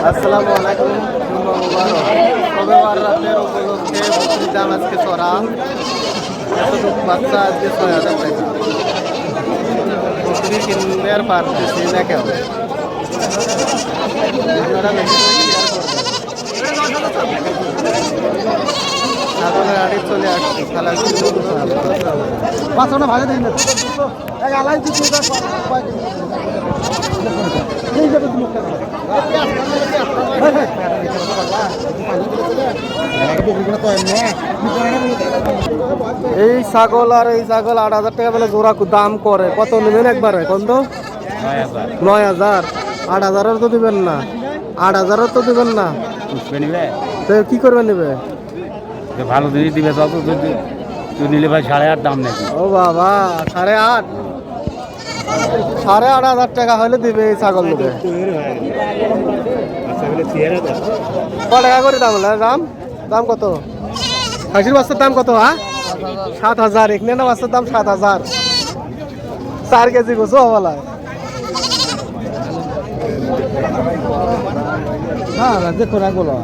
আসসালামু আলাইকুম। রবিবার রাতের উপলক্ষে বকরির দাম আজকে চড়া। এতটুকু বাচ্চা আজকে ৬,০০০ টাকা। বকরি কিনবে আর পারতেছি না কেউ। আপনারা বেশি করে শেয়ার করবেন। ছাগলের আড়ি চলে আসছে খেলা বাচ্চাটা ভালো দিন এই ছাগল আর এই ছাগল ৮,০০০ টাকা বলে জোড়া দাম করে। কত নেবেন একবারে? কত? ৯,০০০। ৮,০০০ তো দিবেন না, ৮,০০০ তো দিবেন না। তো কি করবে নেবে? ভালো জিনিস দিবে তত তুই নিলে ভাই ৮.৫ দাম নাকি? ও বাবা, ৮.৫ ৮,৫০০ টাকা হলে দিবে এই ছাগল নেবে। ক টাকা করে দাম হলো? দাম কত? খাসির বাচ্চার দাম কত? ৭,০০০। এখানে না বাচ্চার দাম ৭,০০০। ৪ কেজি গোছো বলা। হ্যাঁ দেখো না বলো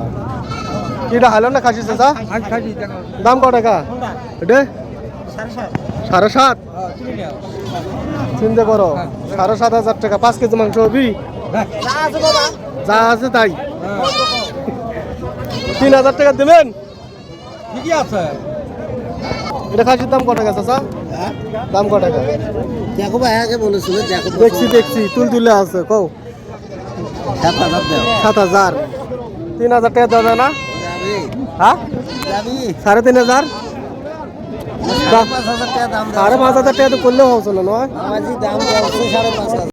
কিটা হাইল না খাসি চাচা? দাম ক টাকা এটা? ৭.৫। চিন্তা করো, ৭,৫০০ টাকা 5 কেজি মাংস হবি যা আছে তাই। ৩,০০০ টাকা দেবেন? ঠিকই আছে। এটা খাসির দাম ক টাকা চাচা? দাম ক টাকা? দেখো ভাই আগে বলেছিল দেখো। দেখছি তুলে আছে কও। ৭,০০০। ৩,০০০ টাকা দেবে না? হ্যাঁ ৩,৫০০। 5,000 টাকা দাম। ৫,৫০০ টাকা তো করলেও হচ্ছিল নয়। দাম 5,500।